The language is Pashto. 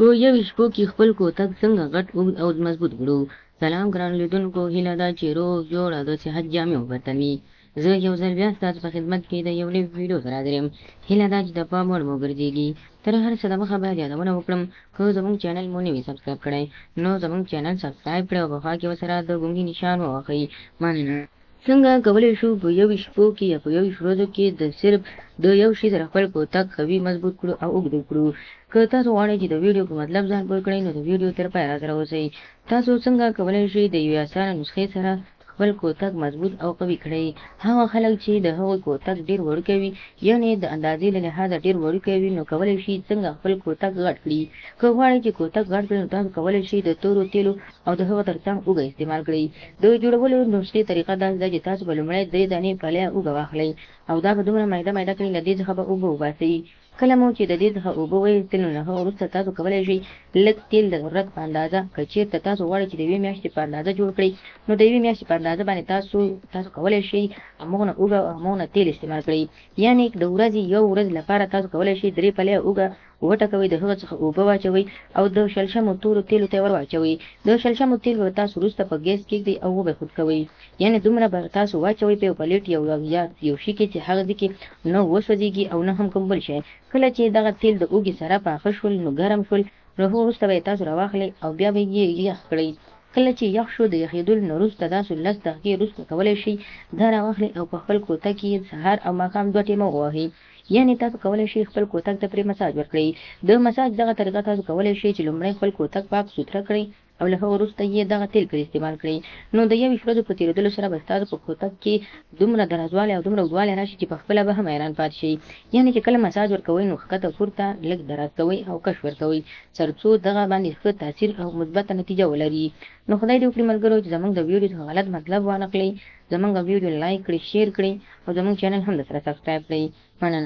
په یوې شپو کې خپل کوتک څنګه غټ اوږد او مضبوط کړو. سلام ګرانو لیدونکو، هیله ده چې روغ جوړ او د صحت جامې وبدل وي. زه یو ځل بیا ستاسو په خدمت کې د یو نوي ویډیو سره حاضر یم. هیله ده چې د پام وړ مو وګرځېږي. تر هر څه دمخه باید یادونه وکړم، که زموږ چینل مو نه وي سبسکرایب کړی نو زموږ چینل سبسکرایب کړئ او په خوا کې ورسره د ګونګي نشان ووهئ. مننه. څنګه کولی شو په یوې شپو کې یا په یوې ورځو کې د صرف د یو شي سره خپل کوتک قوي مضبوط کړو او اوږد کړو. که تاسو غواړئ چې د ویډیو په مطلب ځان پوه کړئ نو د ویډیو تر پایه راسره اوسئ. تاسو څنګه کولی شئ د یوې اسانه نسخې سره خپل کوتک مضبوط او قوي کړئ. هغه خلک چې د هغوی کوتک ډېر وړوکی وي، یعنې د اندازې له لحاظه ډېر وړوکی وي، نو کولی شي څنګه خپل کوتک غټ کړي. که غواړئ چې کوتک غټ کړئ نو تاسو کولی شئ د تورو تیلو او د هغه ترڅنګ اوږه استعمال کړئ. د جوړولو نسخې طریقه داسې ده چې تاسو به لومړی 3 دانې پلیه اوږه واخلئ او دا به دومره میده میده کړئ، له دې څخه به اوبه وباسئ. کله مو چې د دې څخه اوبه وایستل نو له هغه وروسته تاسو کولی شئ لږ تیل د ضرورت په اندازه، که چېرته تاسو غواړئ چې د 1 میاشتې په اندازه جوړ کړئ نو د 1 میاشتې په اندازه باندې تاسو کولی شئ همغونه اوږه او همغونه تیل استعمال کړئ. یعنې د ورځې یو ورځ لپاره تاسو کولی شئ 3 پلیه اوږه وټکوئ، د هغه څخه اوبه واچوئ او د شلشمو تورو تیلو ته ور واچوئ. د شلشمو تیل به تاسو وروسته په ګیس کېږدئ او وبخود کوئ. یعنې دومره به تاسو واچوئ په یو پلیټ یا یو شي کې چې هغه ځای کې نه وسوځېږي او نه هم کوم بل شی. کله چې دغه تیل د اوږې سره پاخه شول نو ګرم شول، نو هغه وروسته به یې تاسو راواخلئ او بیا به یې یخ کړئ. کله چې یخ شو، د یخېدلو نه وروسته تاسو 10 دقیقې وروسته کولی شئ دا راواخلئ او په خپل کوتک کې سهار او ماښام 2 ټیمه ووهئ. یعنې تاسو کولی شئ خپل کوتک ته پرې مساج ورکړئ. د مساج دغه طریقه تاسو کولی شئ چې لومړی خپل کوتک پاک سوتره کړئ او له هغه وروسته یې دغه تیل پرې استعمال کړئ. نو د یوې ورځې په تېرېدلو سره به ستاسو په کوتک کې دومره درزوالی او دومره اوږدوالی راشي چې پخپله به هم حیران پاتې شئ. یعنې چې کله مساج ورکوئ نو ښکته پورته لږ دراز کوئ او کش ورکوئ، تر څو دغه باندې ښه تاثیر او مثبته نتیجه ولري. نو خدای دې وکړي ملګرو چې زموږ د ویډیو څخه غلط مطلب وانخلئ، زموږ ویډیو لایک کړئ، شیر کړئ او زموږ چینل هم درسره سبسکرایب کړئ. مننه.